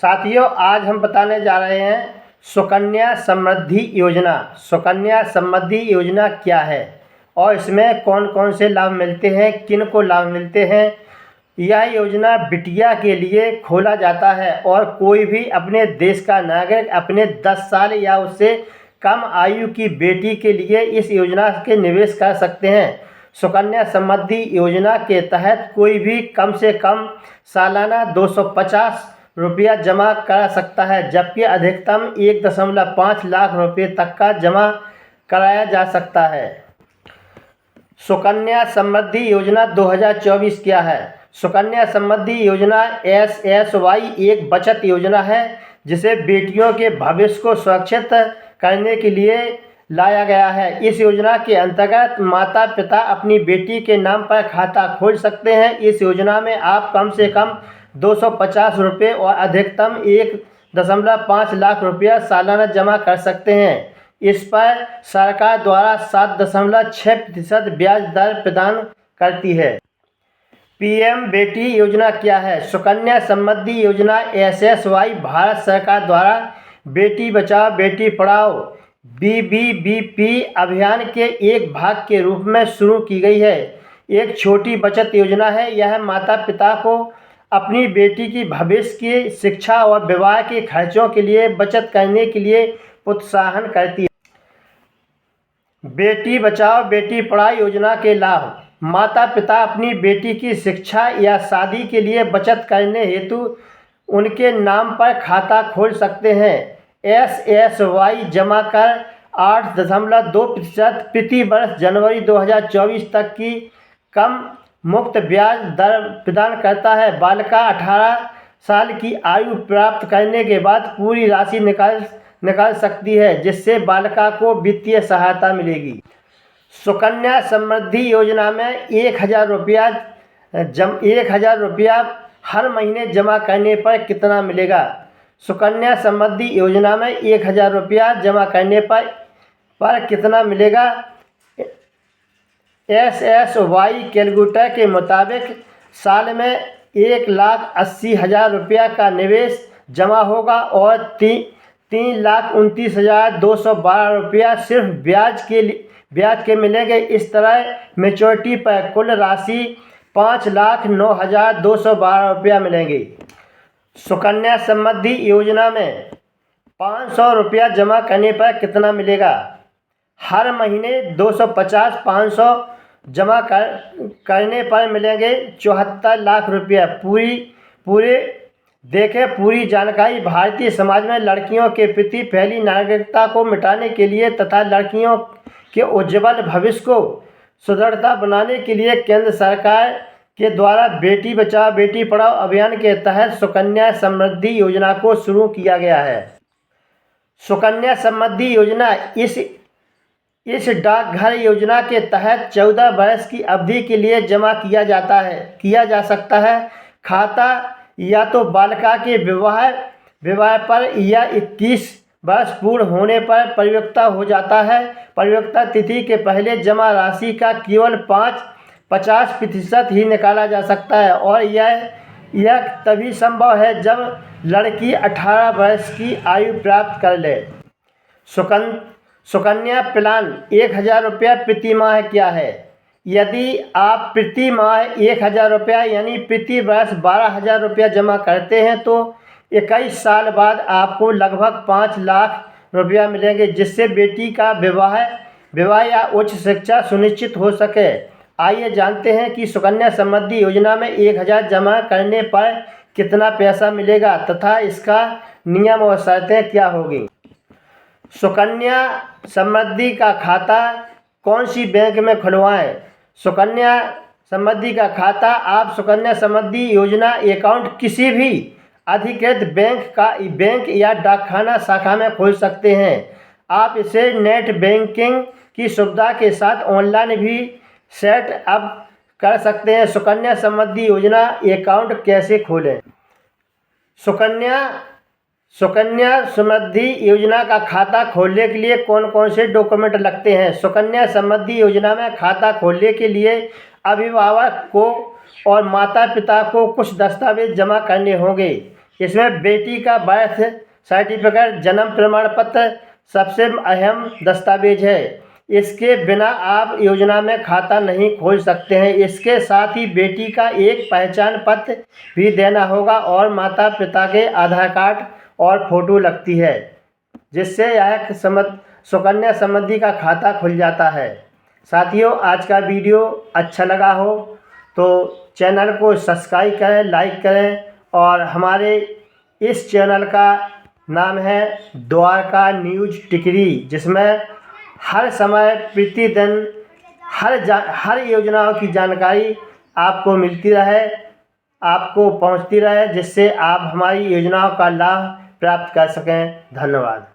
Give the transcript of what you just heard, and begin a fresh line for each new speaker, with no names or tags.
साथियों, आज हम बताने जा रहे हैं सुकन्या समृद्धि योजना। सुकन्या समृद्धि योजना क्या है और इसमें कौन कौन से लाभ मिलते हैं, किन को लाभ मिलते हैं। यह योजना बिटिया के लिए खोला जाता है और कोई भी अपने देश का नागरिक अपने 10 साल या उससे कम आयु की बेटी के लिए इस योजना के निवेश कर सकते हैं। सुकन्या समृद्धि योजना के तहत कोई भी कम से कम सालाना 250 रुपया जमा करा सकता है, जबकि अधिकतम 1.5 लाख रुपये तक का जमा कराया जा सकता है। सुकन्या समृद्धि योजना 2024 क्या है? सुकन्या समृद्धि योजना SSY एक बचत योजना है जिसे बेटियों के भविष्य को सुरक्षित करने के लिए लाया गया है। इस योजना के अंतर्गत माता पिता अपनी बेटी के नाम पर खाता खोल सकते हैं। इस योजना में आप कम से कम 250 रुपये और अधिकतम 1.5 लाख रुपया सालाना जमा कर सकते हैं। इस पर सरकार द्वारा 7.6% ब्याज दर प्रदान करती है। पीएम बेटी योजना क्या है? सुकन्या समृद्धि योजना SSY भारत सरकार द्वारा बेटी बचाओ बेटी पढ़ाओ BBBP अभियान के एक भाग के रूप में शुरू की गई है। एक छोटी बचत योजना है। यह माता पिता को अपनी बेटी की भविष्य की शिक्षा और विवाह के खर्चों के लिए बचत करने के लिए प्रोत्साहन करती है। बेटी बचाओ बेटी पढ़ाओ योजना के लाभ। माता पिता अपनी बेटी की शिक्षा या शादी के लिए बचत करने हेतु उनके नाम पर खाता खोल सकते हैं। SSY जमा कर 8.2% प्रति वर्ष जनवरी 2024 तक की कम मुक्त ब्याज दर प्रदान करता है। बालिका 18 साल की आयु प्राप्त करने के बाद पूरी राशि निकाल सकती है, जिससे बालिका को वित्तीय सहायता मिलेगी। सुकन्या समृद्धि योजना में 1,000 रुपया हर महीने जमा करने पर कितना मिलेगा? सुकन्या समृद्धि योजना में 1,000 रुपया जमा करने पर कितना मिलेगा? SSY कैलकुलेटर के मुताबिक साल में 1,80,000 रुपया का निवेश जमा होगा और 3,29,212 रुपया सिर्फ ब्याज के मिलेंगे। इस तरह मैच्योरिटी पर कुल राशि 5,09,212 रुपया मिलेंगे। सुकन्या समृद्धि योजना में 500 रुपया जमा करने पर कितना मिलेगा? हर महीने 250-500 जमा करने पर मिलेंगे 74 लाख रुपया। पूरी जानकारी भारतीय समाज में लड़कियों के प्रति फैली नागरिकता को मिटाने के लिए तथा लड़कियों के उज्ज्वल भविष्य को सुदृढ़ता बनाने के लिए केंद्र सरकार के द्वारा बेटी बचाओ बेटी पढ़ाओ अभियान के तहत सुकन्या समृद्धि योजना को शुरू किया गया है। सुकन्या समृद्धि योजना इस डाकघर योजना के तहत 14 वर्ष की अवधि के लिए जमा किया जा सकता है। खाता या तो बालिका के विवाह पर या 21 वर्ष पूर्ण होने पर परिपक्वता हो जाता है। परिपक्वता तिथि के पहले जमा राशि का केवल 50% ही निकाला जा सकता है और यह तभी संभव है जब लड़की 18 वर्ष की आयु प्राप्त कर ले। सुकन्या प्लान 1,000 रुपया प्रति माह क्या है? यदि आप प्रति माह 1,000 रुपया यानी प्रति वर्ष 12,000 रुपया जमा करते हैं तो 21 साल बाद आपको लगभग 5 लाख रुपया मिलेंगे, जिससे बेटी का विवाह या उच्च शिक्षा सुनिश्चित हो सके। आइए जानते हैं कि सुकन्या समृद्धि योजना में 1,000 जमा करने पर कितना पैसा मिलेगा तथा इसका नियम और शर्तें क्या होगी। सुकन्या समृद्धि का खाता कौन सी बैंक में खुलवाएं? सुकन्या समृद्धि का खाता आप सुकन्या समृद्धि योजना अकाउंट किसी भी अधिकृत बैंक या डाकखाना शाखा में खोल सकते हैं। आप इसे नेट बैंकिंग की सुविधा के साथ ऑनलाइन भी सेट अप कर सकते हैं। सुकन्या समृद्धि योजना अकाउंट कैसे खोलें? सुकन्या समृद्धि योजना का खाता खोलने के लिए कौन कौन से डॉक्यूमेंट लगते हैं? सुकन्या समृद्धि योजना में खाता खोलने के लिए अभिभावक को और माता पिता को कुछ दस्तावेज जमा करने होंगे। इसमें बेटी का बर्थ सर्टिफिकेट, जन्म प्रमाण पत्र सबसे अहम दस्तावेज है। इसके बिना आप योजना में खाता नहीं खोल सकते हैं। इसके साथ ही बेटी का एक पहचान पत्र भी देना होगा और माता पिता के आधार कार्ड और फोटो लगती है, जिससे यह सुकन्या समृद्धि का खाता खुल जाता है। साथियों, आज का वीडियो अच्छा लगा हो तो चैनल को सब्सक्राइब करें, लाइक करें। और हमारे इस चैनल का नाम है द्वारका न्यूज टिकरी, जिसमें हर समय प्रतिदिन हर योजनाओं की जानकारी आपको मिलती रहे, आपको पहुंचती रहे, जिससे आप हमारी योजनाओं का लाभ प्राप्त कर सकें। धन्यवाद।